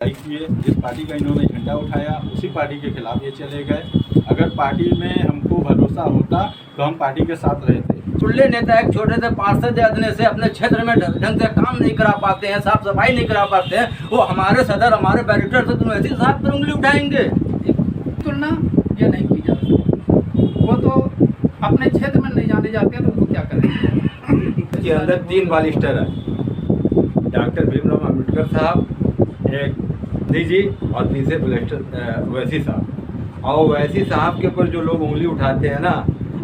किए, जिस पार्टी का इन्होंने झंडा उठाया उसी पार्टी के खिलाफ ये चले गए। अगर पार्टी में हमको भरोसा होता तो हम पार्टी के साथ रहते। चुल्ले नेता एक छोटे से पार्षद आदमी से अपने क्षेत्र में ढंग से काम नहीं करा पाते हैं, साफ सफाई नहीं करा पाते हैं, वो हमारे सदर हमारे बैरिस्टर से तुम ऐसी साफ पर उंगली उठाएंगे। तुलना ये नहीं की जा सकती। वो तो अपने क्षेत्र में नहीं जाने जाते हैं तो उनको क्या करेंगे। के अंदर 3 बालिस्टर है, डॉक्टर भीमराव अम्बेडकर साहब, एक जी और तीसरे बालिस्टर वैसी साहब। और वैसी साहब के ऊपर जो लोग उंगली उठाते हैं ना,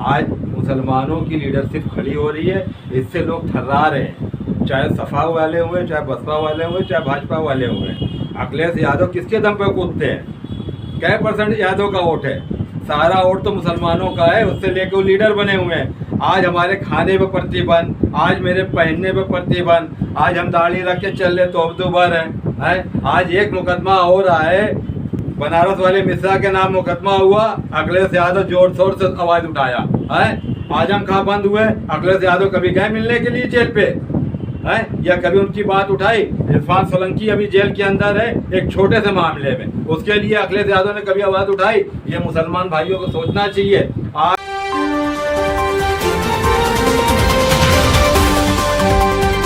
आज मुसलमानों की लीडरशिप खड़ी हो रही है, इससे लोग थर्रा रहे हैं, चाहे सपा वाले हुए, चाहे बसपा वाले हुए, चाहे भाजपा वाले हुए। अखिलेश यादव किसके दम पे कूदते हैं? क्या % यादव का वोट है? सारा वोट तो मुसलमानों का है, उससे लेकर वो लीडर बने हुए हैं। आज हमारे खाने पे प्रतिबंध, आज मेरे पहनने पे प्रतिबंध, आज हम दाढ़ी रख के चल रहे तो अब दोबारा है। आज एक मुकदमा हो रहा है, बनारस वाले मिश्रा के नाम मुकदमा हुआ, अखिलेश यादव जोर शोर से आवाज उठाया है। आजम खां बंद हुए, अखिलेश यादव कभी गए मिलने के लिए जेल पे है या कभी उनकी बात उठाई? इरफान सोलंकी अभी जेल के अंदर है एक छोटे से मामले में, उसके लिए अखिलेश यादव ने कभी आवाज उठाई? ये मुसलमान भाइयों को सोचना चाहिए।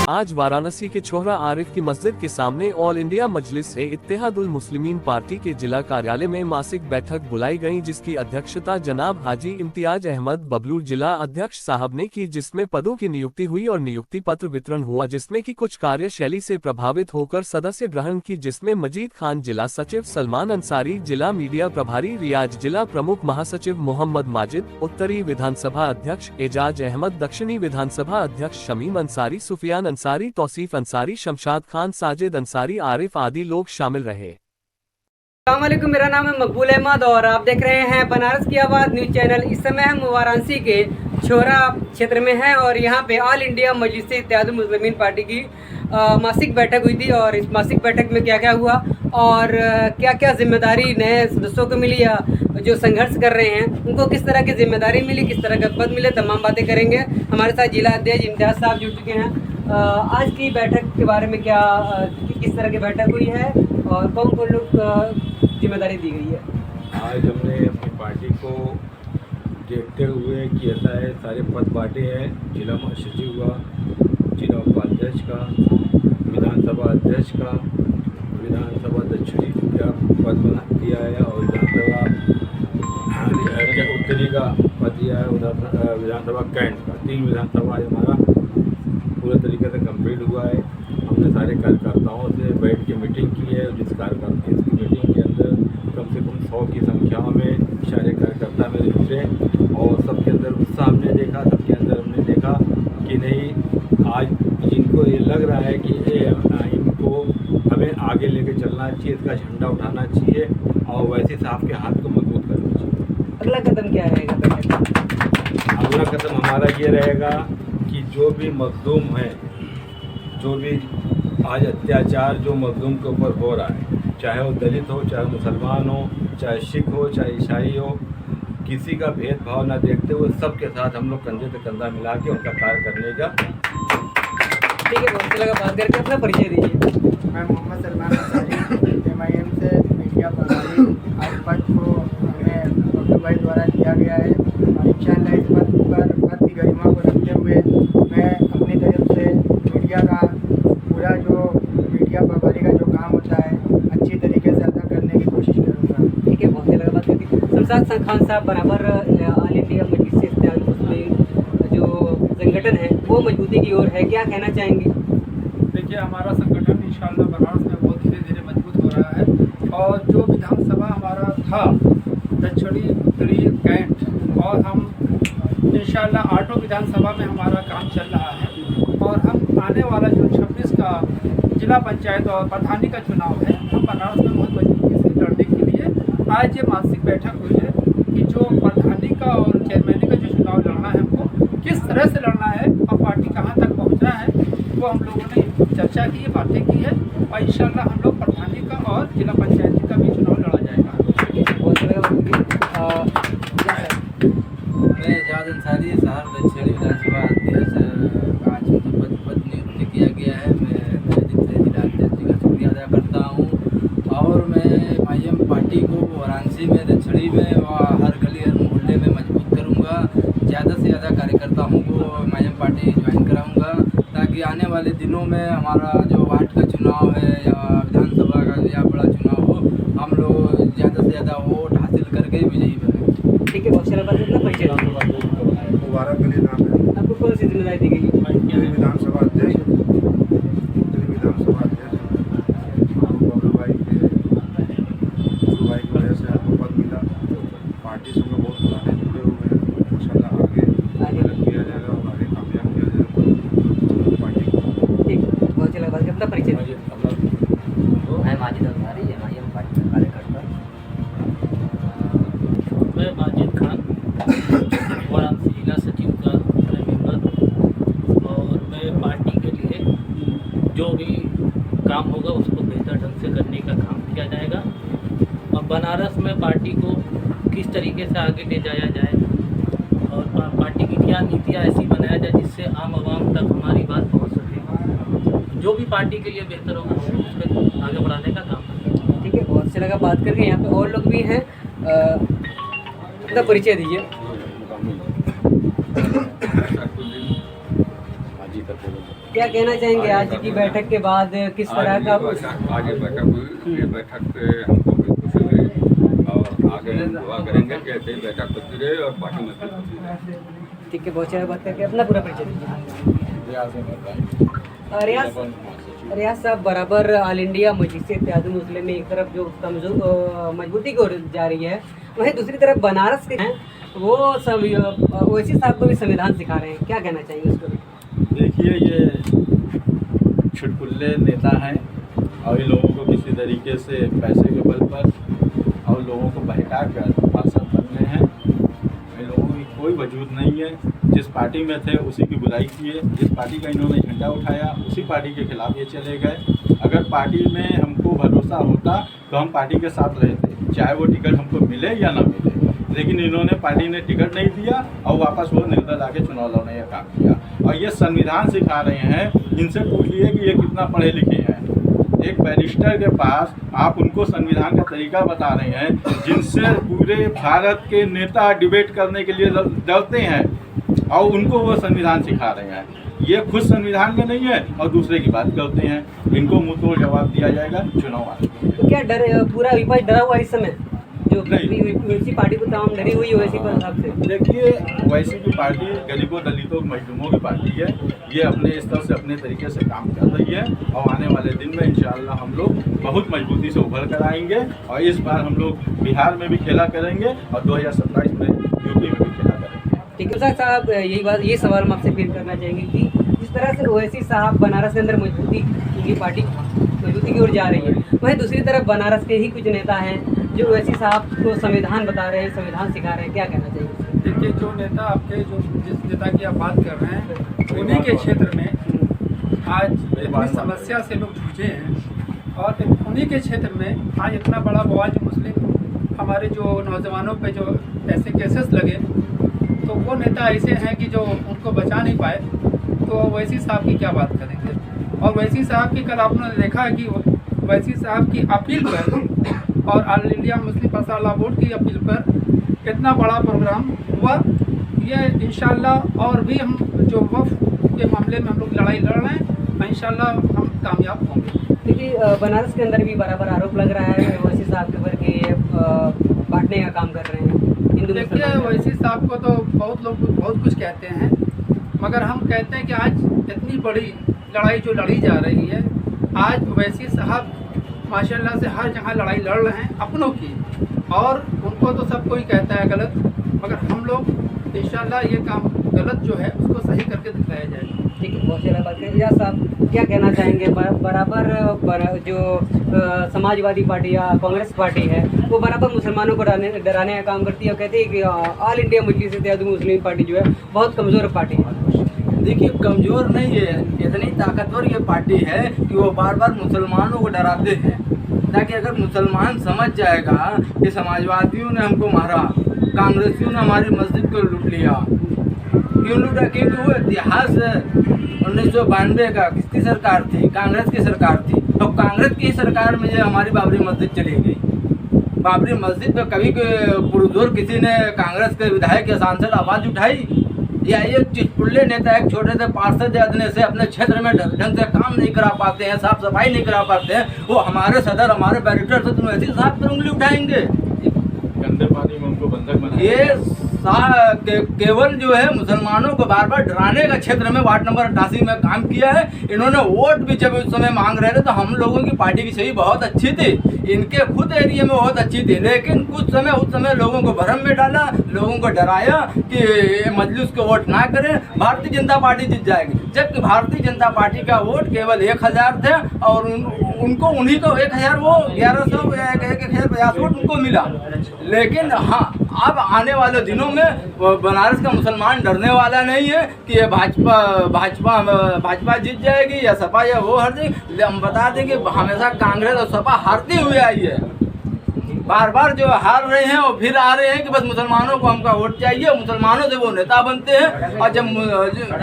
आज वाराणसी के छोहरा आरिफ की मस्जिद के सामने ऑल इंडिया मजलिस ए इत्तेहादुल मुस्लिमीन पार्टी के जिला कार्यालय में मासिक बैठक बुलाई गई, जिसकी अध्यक्षता जनाब हाजी इम्तियाज अहमद बबलू जिला अध्यक्ष साहब ने की, जिसमें पदों की नियुक्ति हुई और नियुक्ति पत्र वितरण हुआ, जिसमें की कुछ कार्यशैली से प्रभावित होकर सदस्य ग्रहण की, जिसमें मजीद खान जिला सचिव, सलमान अंसारी जिला मीडिया प्रभारी, रियाज जिला प्रमुख महासचिव, मोहम्मद माजिद उत्तरी विधानसभा अध्यक्ष, एजाज अहमद दक्षिणी विधानसभा अध्यक्ष, शमीम अंसारी, सुफियान अंसारी, तौसीफ अंसारी, शमशाद खान, साजिद अंसारी, आरिफ आदि लोग शामिल रहे। अस्सलाम वालेकुम, मेरा नाम है मकबूल अहमद और आप देख रहे हैं बनारस की आवाज़ न्यूज़ चैनल। इस समय हम वाराणसी के छोरा क्षेत्र में हैं और यहाँ पे ऑल इंडिया मजलिस इत्तेहादुल मुस्लिमीन पार्टी की मासिक बैठक हुई थी। और इस मासिक बैठक में क्या क्या हुआ और क्या क्या जिम्मेदारी नए सदस्यों को मिली या जो संघर्ष कर रहे हैं उनको किस तरह की जिम्मेदारी मिली, किस तरह का पद मिले, तमाम बातें करेंगे। हमारे साथ जिला अध्यक्ष इम्तियाज साहब जुड़ चुके हैं। आज की बैठक के बारे में क्या किस तरह की बैठक हुई है और कौन कौन लोग जिम्मेदारी दी गई है? आज हमने अपनी पार्टी को देखते हुए कि ऐसा है, सारे पद बांटे हैं। जिला महासचिव का, जिला उपाध्यक्ष का, विधानसभा अध्यक्ष का, विधानसभा दक्षिणी का पद बना दिया है और विधानसभा उत्तरी का पद दिया है, उधर विधानसभा कैंट का। 3 विधानसभा हमारा पूरे तरीके से कंप्लीट हुआ है। हमने सारे कार्यकर्ताओं से बैठ के मीटिंग की है, जिस कार्यकर्ता इस मीटिंग के अंदर कम से कम 100 की संख्या में सारे कार्यकर्ता मेरे जुटे और सबके अंदर उत्साह हमने देखा, सबके अंदर हमने देखा कि नहीं, आज जिनको ये लग रहा है कि इनको हमें आगे लेके चलना चाहिए, इसका झंडा उठाना चाहिए और वैसे साहब के हाथ को मजबूत करना चाहिए। अगला कदम क्या रहेगा? अगला कदम हमारा ये रहेगा कि जो भी मजलूम है, जो भी आज अत्याचार जो मजलूम के ऊपर हो रहा है, चाहे वो दलित हो, चाहे मुसलमान हो, चाहे सिख हो, चाहे ईसाई हो, किसी का भेदभाव ना देखते हुए सबके साथ हम लोग कंधे से कंधा मिला के उनका कार्य करने का। ठीक है, बहुत लगा बात करके। अपना परिचय दीजिए। मैं मोहम्मद सलमान अंसारी, MIM से मीडिया प्रभारी। आज पद को हमें डॉक्टर भाई द्वारा दिया गया है और इंशाअल्लाह इस पद की गरिमा को रखते हुए मैं अपनी तरफ से मीडिया का पूरा जो मीडिया प्रभारी का जो काम होता है अच्छी तरीके से अदा करने की कोशिश करूँगा। ठीक है, बहुत लगा बात करके। शमशाद खान साहब, बराबर ऑल इंडिया मजलिस इत्तेहादुल मुस्लिमीन जो संगठन है वो मजबूती की ओर है, क्या कहना चाहेंगे? देखिए, हमारा संगठन इंशाअल्लाह बनारस में बहुत धीरे धीरे मजबूत हो रहा है और जो विधानसभा हमारा था दक्षिणी उत्तरी कैंट, और हम इंशाअल्लाह 8 विधानसभा में हमारा काम चल रहा है और हम आने वाला जो 26 का जिला पंचायत और प्रधानी का चुनाव है, हम बनारस में बहुत मजबूती से लड़ने के लिए आज ये मासिक बैठक हुई है कि जो प्रधानी का और चेयरमैनी का जो चुनाव लड़ना है हमको किस तरह से लड़ना है और पार्टी कहाँ तक पहुँचना है, वो हम लोगों ने चर्चा की है, बातें की है और इंशाअल्लाह हम लोग प्रधानी का और जिला पंचायती का भी चुनाव लड़ा जाएगा। मैं एजाज अंसारी, शहर दक्षिणी विधानसभा अध्यक्ष। आज मुझे पद नियुक्त किया गया है। मैं जिला अध्यक्ष का शुक्रिया अदा करता हूँ एम पार्टी को वाराणसी में, दक्षिणी में व हर गली हर मोहल्ले में मजबूत करूंगा। ज़्यादा से ज़्यादा कार्यकर्ताओं को एम पार्टी ज्वाइन कराऊंगा, ताकि आने वाले दिनों में हमारा जो वार्ड का चुनाव है या विधानसभा का या बड़ा चुनाव हो, हम लोग ज़्यादा से ज़्यादा वोट हासिल करके विजयी बने। ठीक है, बहुत सारा बात कितना परिचय दीजिए। मुबारक अली नाम है। आपको कौन सी जिम्मेदारी दी गई है? उत्तरी विधानसभा अध्यक्ष, बबलू भाई के गुरु भाई की वजह से हमको पद मिला। पार्टी से हम लोग बहुत पुराने जुड़े हुए हैं। इंशाल्लाह आगे मेहनत किया जाएगा और आगे कामयाब किया जाएगा पार्टी को। ठीक, बहुत चला बात कितना परिचय दीजिए। मैं माजिद अंसारी, एम पार्टी का कार्यकर्ता। मैं माजिद खान, वाराणसी जिला सचिव का मेंबर, और मैं पार्टी के लिए जो भी काम होगा उसको बेहतर ढंग से करने का काम किया जाएगा, और बनारस में पार्टी को किस तरीके से आगे ले जाया जाए और पार्टी की क्या नीतियाँ ऐसी बनाया जाए जिससे आम आवाम तक हमारी बात पहुँच सके। जो भी पार्टी के लिए बेहतर होगा हम लोग उसको आगे बढ़ाने का काम करेंगे। ठीक है, बहुत अच्छा लगा बात करके। यहाँ पे और लोग भी हैं, अपना परिचय दीजिए। क्या कहना चाहेंगे आज की बैठक के बाद, किस तरह का? आज ये बैठक हुई, ये बैठक से हमको भी खुशी हुई और आगे हम दुआ करेंगे कि ऐसे ही बैठक होती रहे और पार्टी मजबूत होती रहे। ठीक है, बहुत अच्छा बात करके अपना पूरा परिचय दीजिए। रियाज साहब, बराबर ऑल इंडिया मजलिस इत्तेहादुल मुस्लिमीन में एक तरफ जो कमजोर मजबूती की ओर जा रही है, वहीं दूसरी तरफ बनारस के हैं वो सब ओवैसी साहब को भी संविधान सिखा रहे हैं। क्या कहना चाहेंगे उसको? देखिए, ये छुटकुल्ले नेता हैं और इन लोगों को किसी तरीके से पैसे के बल पर और लोगों को बहका कर पार्षद बनने हैं। इन लोगों की कोई वजूद नहीं है। जिस पार्टी में थे उसी की बुराई किए, जिस पार्टी का इन्होंने झंडा उठाया उसी पार्टी के खिलाफ ये चले गए। अगर पार्टी में हमको भरोसा होता तो हम पार्टी के साथ रहते, चाहे वो टिकट हमको मिले या ना मिले। लेकिन इन्होंने, पार्टी ने टिकट नहीं दिया और वापस वो निर्दल आके चुनाव लड़ने का काम किया। और ये संविधान सिखा रहे हैं। इनसे पूछिए कि ये कितना पढ़े लिखे हैं। एक बैरिस्टर के पास आप उनको संविधान का तरीका बता रहे हैं, जिनसे पूरे भारत के नेता डिबेट करने के लिए डरते हैं, और उनको वो संविधान सिखा रहे हैं। ये खुद संविधान में नहीं है और दूसरे की बात करते हैं। इनको मुंह तोड़ जवाब दिया जाएगा चुनाव आने के लिए। तो क्या डर, पूरा विपक्ष डरा हुआ इस समय? जो नहीं। वैसी पार्टी को तमाम डरी हुई है वैसी पर हिसाब से? देखिए, वैसी की पार्टी गरीबों, दलितों, मजलूमों की पार्टी है। ये अपने स्तर से अपने तरीके से काम कर रही है और आने वाले दिन में इंशाअल्लाह हम लोग बहुत मजबूती से उभर कर आएंगे। और इस बार हम लोग बिहार में भी खेला करेंगे और 2027 में यूपी में भी खेला करेंगे। ठीक है साहब, ये सवाल हम आपसे फिर करना चाहेंगे कि जिस तरह से ओवैसी साहब बनारस के अंदर मजबूती की पार्टी मजबूती की ओर जा रही है, वहीं दूसरी तरफ बनारस के ही कुछ नेता हैं जो ओवैसी साहब को संविधान बता रहे हैं, संविधान सिखा रहे हैं। क्या कहना चाहिए? देखिए, जो नेता आपके, जो जिस नेता की आप बात कर रहे हैं, उन्हीं के क्षेत्र में आज इतनी समस्या से लोग जूझे हैं और उन्हीं के क्षेत्र में आज इतना बड़ा बवाल जो मुस्लिम हमारे जो नौजवानों पे जो ऐसे केसेस लगे, तो वो नेता ऐसे हैं कि जो उनको बचा नहीं पाए। तो ओवैसी साहब की क्या बात करेंगे? और ओवैसी साहब की कल आपने देखा है कि ओवैसी साहब की अपील पर और all India Muslim personal law board की अपील पर कितना बड़ा प्रोग्राम हुआ। ये इंशाल्लाह और भी हम जो वफ़ के मामले में हम लोग लड़ाई लड़ रहे हैं, इंशाल्लाह हम कामयाब होंगे। देखिए, बनारस के अंदर भी बराबर आरोप लग रहा है ओवैसी साहब के ऊपर कि बांटने का काम कर रहे हैं हिंदू। देखिए, ओवैसी साहब को तो बहुत लोग बहुत कुछ कहते हैं, मगर हम कहते हैं कि आज इतनी बड़ी लड़ाई जो लड़ी जा रही है, आज ओवैसी साहब माशाल्लाह से हर जगह लड़ाई लड़ रहे हैं अपनों की, और उनको तो सब कोई कहता है गलत, मगर हम लोग इंशाल्लाह ये काम गलत जो है उसको सही करके दिखाया जाएगा। ठीक है, बहुत सारा बात करें। या साहब, क्या कहना चाहेंगे? बराबर जो समाजवादी पार्टी या कांग्रेस पार्टी है वो बराबर मुसलमानों को डराने का काम करती है और कहती है कि ऑल इंडिया मजलिस इत्तेहादुल मुस्लिमीन पार्टी जो है बहुत कमज़ोर पार्टी है। देखिए, कमज़ोर नहीं है, इतनी ताकतवर ये पार्टी है कि वो बार बार मुसलमानों को डराते हैं, ताकि अगर मुसलमान समझ जाएगा कि समाजवादियों ने हमको मारा, कांग्रेसियों ने हमारी मस्जिद को लूट लिया। क्यों लूटा? क्योंकि वो इतिहास 1992 का किसकी सरकार थी? कांग्रेस की सरकार थी। तो कांग्रेस की सरकार में जो हमारी बाबरी मस्जिद चली गई, बाबरी मस्जिद पे कभी पुरजोर किसी ने कांग्रेस के विधायक या सांसद आवाज़ उठाई? या ये चिटपुल्ले नेता एक छोटे से पार्षद यादने से अपने क्षेत्र में ढंग से काम नहीं करा पाते हैं, साफ सफाई नहीं करा पाते हैं, वो हमारे सदर हमारे बैरिस्टर से तुम ऐसी साफ पर उंगली उठाएंगे? गंदे पानी में उनको बंधक बना ये केवल जो है मुसलमानों को बार बार डराने का क्षेत्र में वार्ड नंबर 88 में काम किया है। इन्होंने वोट भी जब उस समय मांग रहे थे तो हम लोगों की पार्टी की छवि बहुत अच्छी थी, इनके खुद एरिया में बहुत अच्छी थी, लेकिन कुछ समय उस समय लोगों को भ्रम में डाला, लोगों को डराया कि मजलिस को वोट ना करें, भारतीय जनता पार्टी जीत जाएगी। जबकि भारतीय जनता पार्टी का वोट केवल 1000 थे और उनको उन्हीं को 1000 वो 1100 या 1050 वोट उनको मिला। लेकिन हाँ, अब आने वाले दिनों में बनारस का मुसलमान डरने वाला नहीं है कि ये भाजपा जीत जाएगी या सपा या वो हार जाएगी। हम बता दें कि हमेशा कांग्रेस और सपा हारती हुई आई है, बार बार जो हार रहे हैं और फिर आ रहे हैं कि बस मुसलमानों को हमका वोट चाहिए, मुसलमानों से वो नेता बनते हैं। और जब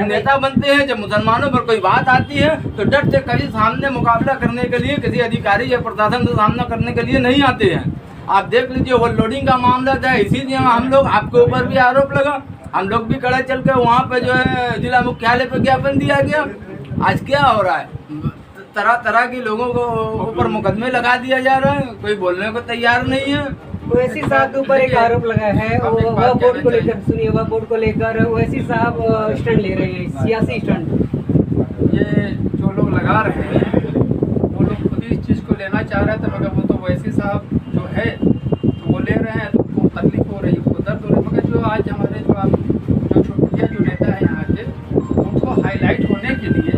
नेता बनते हैं, जब मुसलमानों पर कोई बात आती है तो डट से कभी सामने मुकाबला करने के लिए किसी अधिकारी या प्रशासन से सामना करने के लिए नहीं आते हैं। आप देख लीजिए वो लोडिंग का मामला था, इसीलिए हम लोग आपके ऊपर भी आरोप लगा, हम लोग भी कड़े चल के वहाँ पे जो है जिला मुख्यालय पे ज्ञापन दिया गया। आज क्या हो रहा है, तरह तरह के लोगों को ऊपर मुकदमे लगा दिया जा रहा है, कोई बोलने को तैयार नहीं है। ओवैसी साहब के ऊपर एक आरोप लगा है, वह बोर्ड को लेकर, सुनिए, वह बोर्ड को लेकर ओवैसी साहब स्टैंड ले रहे हैं, सियासी स्टैंड। ये जो लोग लगा रहे हैं वो लोग खुद ही इस चीज़ को लेना चाह रहे थे, मगर वो तो ओवैसी साहब जो है तो वो ले रहे हैं तो उनको तकलीफ हो रही है, उनको दर्द हो रही है। मगर जो आज हमारे जो छोटिया जो नेता है यहाँ के, उनको हाईलाइट होने के लिए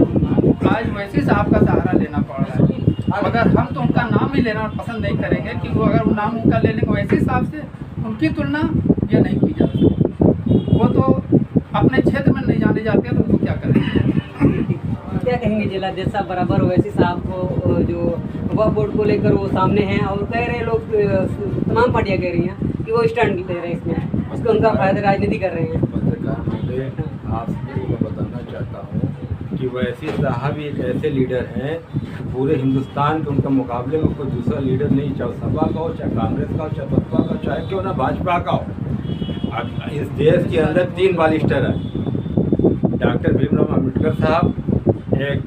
आज ओवैसी साहब का सहारा लेना पड़ रहा है। मगर हम तो उनका नाम ही लेना पसंद नहीं करेंगे कि वो अगर नाम उनका ले लेंगे ओवैसी साहब से, उनकी तुलना ये नहीं की जा सकती। वो तो अपने क्षेत्र में नहीं जाने जाते हैं तो उनको क्या करेंगे? क्या कहेंगे जिलाध्यक्ष साहब बराबर ओवैसी साहब को जो वह बोर्ड को लेकर वो सामने हैं और कह रहे हैं, लोग तमाम पार्टियां कह रही हैं कि वो स्टैंड ले रहे हैं, इसमें उसको उनका फायदा राजनीति कर रहे हैं। पत्रकार महोदय, आपको मैं बताना चाहता हूँ कि ओवैसी साहब एक ऐसे लीडर हैं पूरे हिंदुस्तान के उनका मुकाबले में कोई दूसरा लीडर नहीं, चाहे सपा का हो, चाहे कांग्रेस का हो, चाहे बसपा का, चाहे क्यों ना भाजपा का हो। इस देश के अंदर 3 बालिस्टर हैं, डॉक्टर भीमराव अम्बेडकर साहब, एक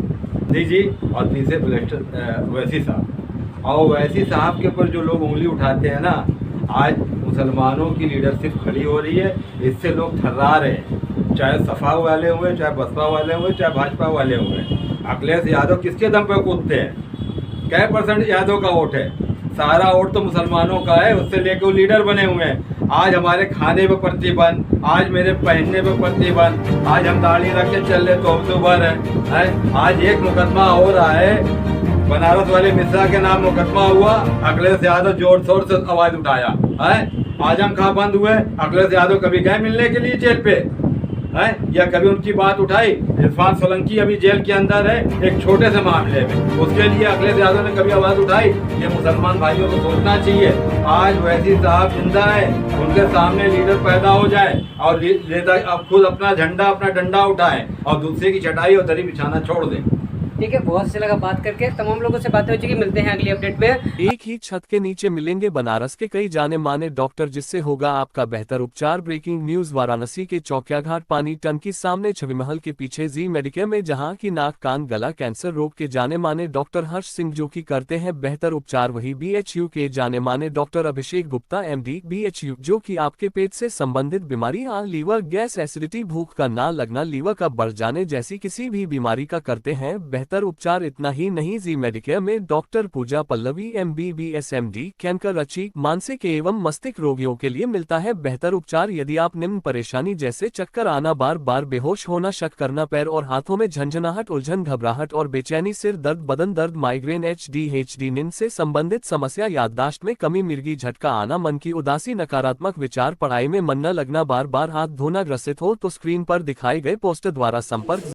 गांधी जी और तीसरे बैरिस्टर ओवैसी साहब। और ओवैसी साहब के ऊपर जो लोग उंगली उठाते हैं ना, आज मुसलमानों की लीडरशिप खड़ी हो रही है, इससे लोग थर्रा रहे हैं, चाहे सपा वाले हुए, चाहे बसपा वाले हुए, चाहे भाजपा वाले हुए। अखिलेश यादव किसके दम पे कूदते हैं? क्या % यादव का वोट है? सारा वोट तो मुसलमानों का है, उससे लेके वो लीडर बने हुए हैं। आज हमारे खाने पे प्रतिबंध, आज मेरे पहनने पे प्रतिबंध, आज हम दाढ़ी रख के चल रहे तो अक्टूबर है। आज एक मुकदमा हो रहा है, बनारस वाले मिश्रा के नाम मुकदमा हुआ, अखिलेश यादव जोर शोर से आवाज उठाया है। आजम खां बंद हुए, अखिलेश यादव कभी गए मिलने के लिए जेल पे है या कभी उनकी बात उठाई? इरफान सोलंकी अभी जेल के अंदर है एक छोटे से मामले में, उसके लिए अखिलेश यादव ने कभी आवाज उठाई? ये मुसलमान भाइयों को सोचना चाहिए। आज ओवैसी साहब जिंदा है, उनके सामने लीडर पैदा हो जाए और नेता अब खुद अपना झंडा अपना डंडा उठाए और दूसरे की चटाई और दरी बिछाना छोड़ दें। ठीक है, बहुत अच्छा लगा बात करके, तमाम लोगों से बातें हो चुकी, मिलते हैं अगली अपडेट में। एक ही छत के नीचे मिलेंगे बनारस के कई जाने माने डॉक्टर, जिससे होगा आपका बेहतर उपचार। ब्रेकिंग न्यूज, वाराणसी के चौकियाघाट पानी टंकी सामने छवि महल के पीछे जी मेडिकेयर में जहां की नाक कान गला कैंसर रोग के जाने माने डॉक्टर हर्ष सिंह जो की करते हैं बेहतर उपचार, वही BHU के जाने माने doctor Abhishek Gupta MD BHU जो की आपके पेट से संबंधित बीमारियां, लीवर, गैस, एसिडिटी, भूख का ना लगना, लीवर का बढ़ जाने जैसी किसी भी बीमारी का करते हैं बेहतर उपचार। इतना ही नहीं, जी मेडिकेयर में डॉक्टर पूजा पल्लवी MBBS MD कैंकर, रची, मानसिक एवं मस्तिष्क रोगियों के लिए मिलता है बेहतर उपचार। यदि आप निम्न परेशानी जैसे चक्कर आना, बार बार बेहोश होना, शक करना, पैर और हाथों में झंझनाहट, उलझन, घबराहट और बेचैनी, सिर दर्द, बदन दर्द, माइग्रेन, ADHD, नींद से संबंधित समस्या, याददाश्त में कमी, मिर्गी झटका आना, मन की उदासी, नकारात्मक विचार, पढ़ाई में मन न लगना, बार बार हाथ धोना ग्रसित हो तो स्क्रीन पर दिखाए गए पोस्टर द्वारा संपर्क